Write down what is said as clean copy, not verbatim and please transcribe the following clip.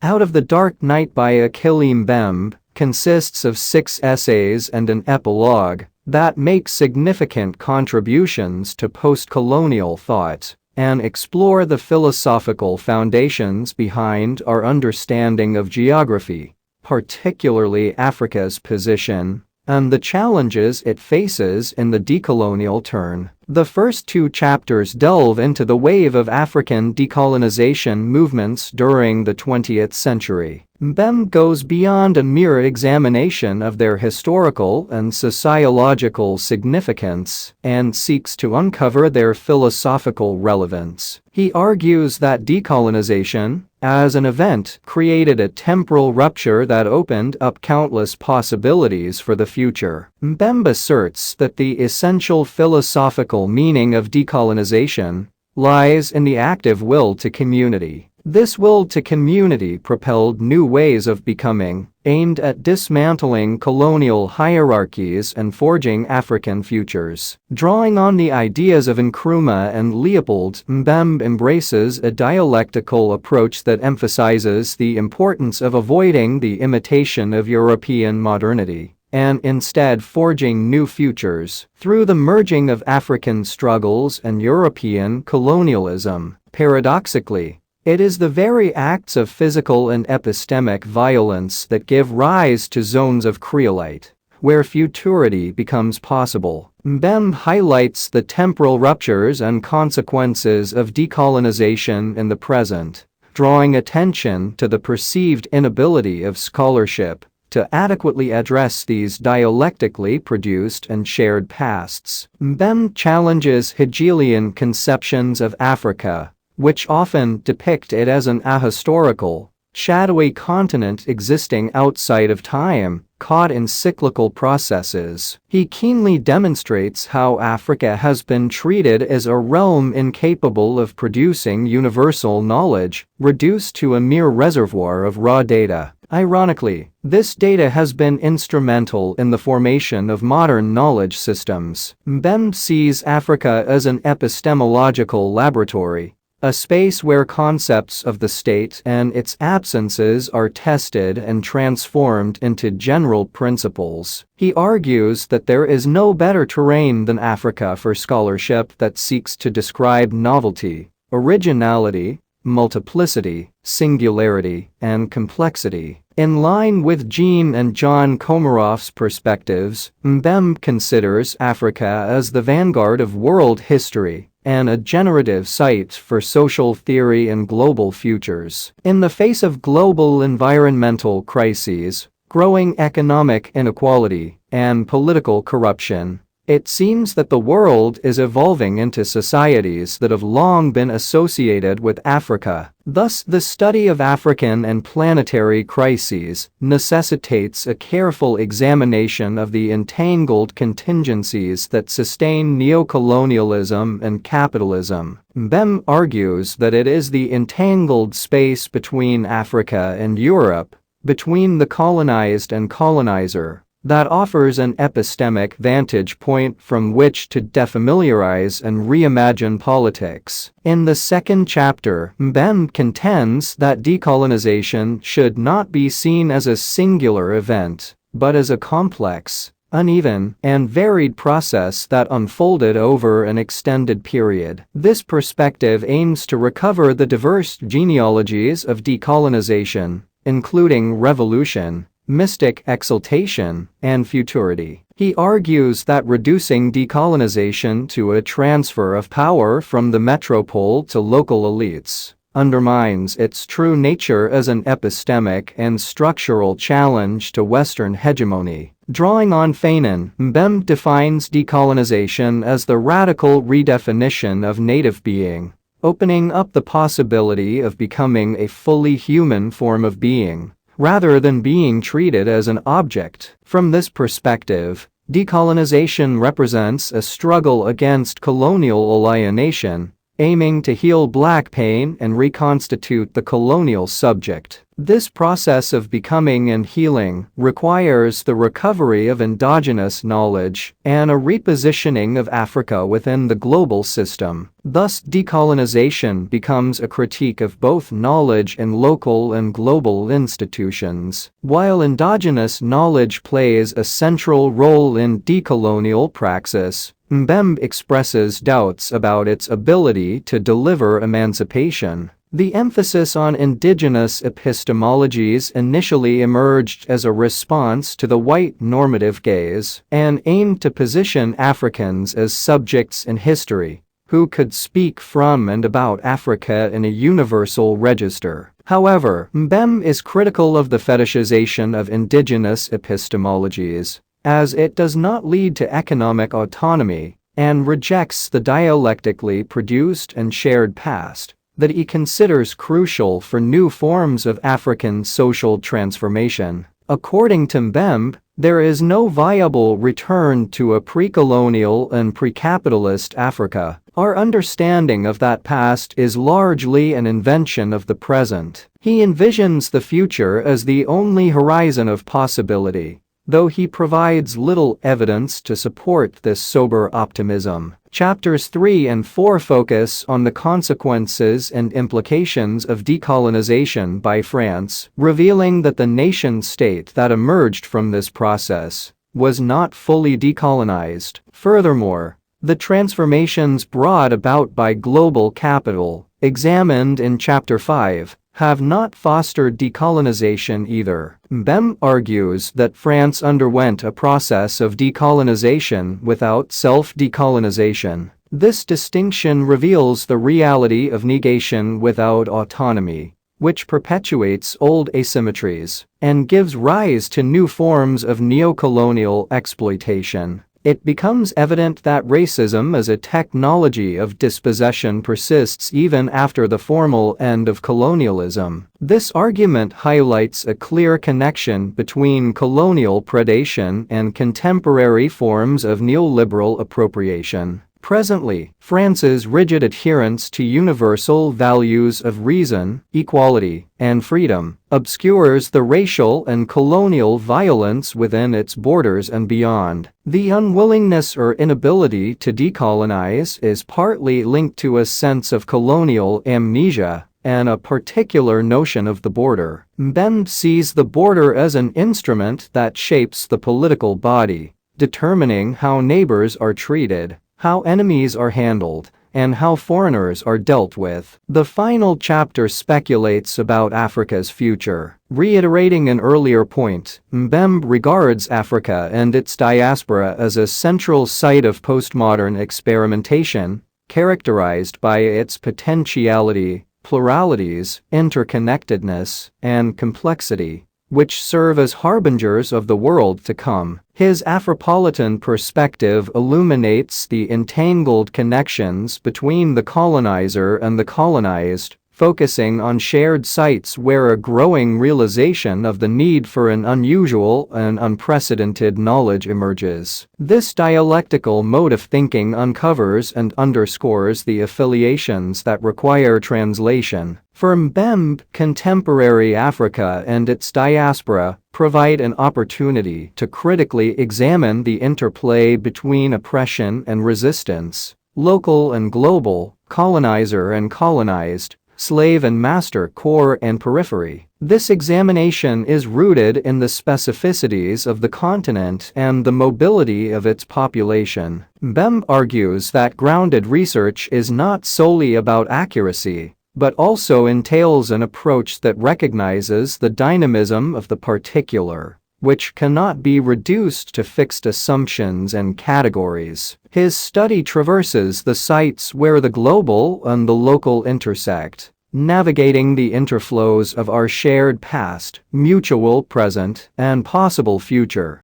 Out of the Dark Night by Achille Mbembe consists of 6 essays and an epilogue that make significant contributions to post-colonial thought and explore the philosophical foundations behind our understanding of geography, particularly Africa's position, and the challenges it faces in the decolonial turn. The first 2 chapters delve into the wave of African decolonization movements during the 20th century. Mbembe goes beyond a mere examination of their historical and sociological significance and seeks to uncover their philosophical relevance. He argues that decolonization, as an event, created a temporal rupture that opened up countless possibilities for the future. Mbembe asserts that the essential philosophical meaning of decolonization lies in the active will to community. This will to community propelled new ways of becoming, aimed at dismantling colonial hierarchies and forging African futures. Drawing on the ideas of Nkrumah and Leopold, Mbembe embraces a dialectical approach that emphasizes the importance of avoiding the imitation of European modernity and instead forging new futures through the merging of African struggles and European colonialism. Paradoxically, it is the very acts of physical and epistemic violence that give rise to zones of creolite, where futurity becomes possible. Mbembe highlights the temporal ruptures and consequences of decolonization in the present, drawing attention to the perceived inability of scholarship to adequately address these dialectically produced and shared pasts. Mbembe challenges Hegelian conceptions of Africa, which often depict it as an ahistorical, shadowy continent existing outside of time, caught in cyclical processes. He keenly demonstrates how Africa has been treated as a realm incapable of producing universal knowledge, reduced to a mere reservoir of raw data. Ironically, this data has been instrumental in the formation of modern knowledge systems. Mbembe sees Africa as an epistemological laboratory, a space where concepts of the state and its absences are tested and transformed into general principles. He argues that there is no better terrain than Africa for scholarship that seeks to describe novelty, originality, multiplicity, singularity, and complexity. In line with Jean and John Komaroff's perspectives, Mbembe considers Africa as the vanguard of world history and a generative site for social theory and global futures. In the face of global environmental crises, growing economic inequality, and political corruption, it seems that the world is evolving into societies that have long been associated with Africa. Thus, the study of African and planetary crises necessitates a careful examination of the entangled contingencies that sustain neocolonialism and capitalism. Mbembe argues that it is the entangled space between Africa and Europe, between the colonized and colonizer, that offers an epistemic vantage point from which to defamiliarize and reimagine politics. In the second chapter, Mbembe contends that decolonization should not be seen as a singular event, but as a complex, uneven, and varied process that unfolded over an extended period. This perspective aims to recover the diverse genealogies of decolonization, including revolution, mystic exaltation, and futurity. He argues that reducing decolonization to a transfer of power from the metropole to local elites undermines its true nature as an epistemic and structural challenge to Western hegemony. Drawing on Fanon, Mbembe defines decolonization as the radical redefinition of native being, opening up the possibility of becoming a fully human form of being, rather than being treated as an object. From this perspective, decolonization represents a struggle against colonial alienation aiming to heal Black pain and reconstitute the colonial subject. This process of becoming and healing requires the recovery of endogenous knowledge and a repositioning of Africa within the global system. Thus, decolonization becomes a critique of both knowledge in local and global institutions. While endogenous knowledge plays a central role in decolonial praxis, Mbembe expresses doubts about its ability to deliver emancipation. The emphasis on indigenous epistemologies initially emerged as a response to the white normative gaze and aimed to position Africans as subjects in history who could speak from and about Africa in a universal register. However, Mbembe is critical of the fetishization of indigenous epistemologies, as it does not lead to economic autonomy, and rejects the dialectically produced and shared past that he considers crucial for new forms of African social transformation. According to Mbembe, there is no viable return to a pre-colonial and pre-capitalist Africa. Our understanding of that past is largely an invention of the present. He envisions the future as the only horizon of possibility, though he provides little evidence to support this sober optimism. Chapters 3 and 4 focus on the consequences and implications of decolonization by France, revealing that the nation-state that emerged from this process was not fully decolonized. Furthermore, the transformations brought about by global capital, examined in Chapter 5, have not fostered decolonization either. Mbembe argues that France underwent a process of decolonization without self-decolonization. This distinction reveals the reality of negation without autonomy, which perpetuates old asymmetries and gives rise to new forms of neocolonial exploitation. It becomes evident that racism as a technology of dispossession persists even after the formal end of colonialism. This argument highlights a clear connection between colonial predation and contemporary forms of neoliberal appropriation. Presently, France's rigid adherence to universal values of reason, equality, and freedom obscures the racial and colonial violence within its borders and beyond. The unwillingness or inability to decolonize is partly linked to a sense of colonial amnesia and a particular notion of the border. Mbembe sees the border as an instrument that shapes the political body, determining how neighbors are treated, how enemies are handled, and how foreigners are dealt with. The final chapter speculates about Africa's future. Reiterating an earlier point, Mbembe regards Africa and its diaspora as a central site of postmodern experimentation, characterized by its potentiality, pluralities, interconnectedness, and complexity, which serve as harbingers of the world to come. His Afropolitan perspective illuminates the entangled connections between the colonizer and the colonized, focusing on shared sites where a growing realization of the need for an unusual and unprecedented knowledge emerges. This dialectical mode of thinking uncovers and underscores the affiliations that require translation. For Mbembe, contemporary Africa and its diaspora provide an opportunity to critically examine the interplay between oppression and resistance, local and global, colonizer and colonized, slave and master, core and periphery. This examination is rooted in the specificities of the continent and the mobility of its population. Mbembe argues that grounded research is not solely about accuracy, but also entails an approach that recognizes the dynamism of the particular, which cannot be reduced to fixed assumptions and categories. His study traverses the sites where the global and the local intersect, navigating the interflows of our shared past, mutual present, and possible future.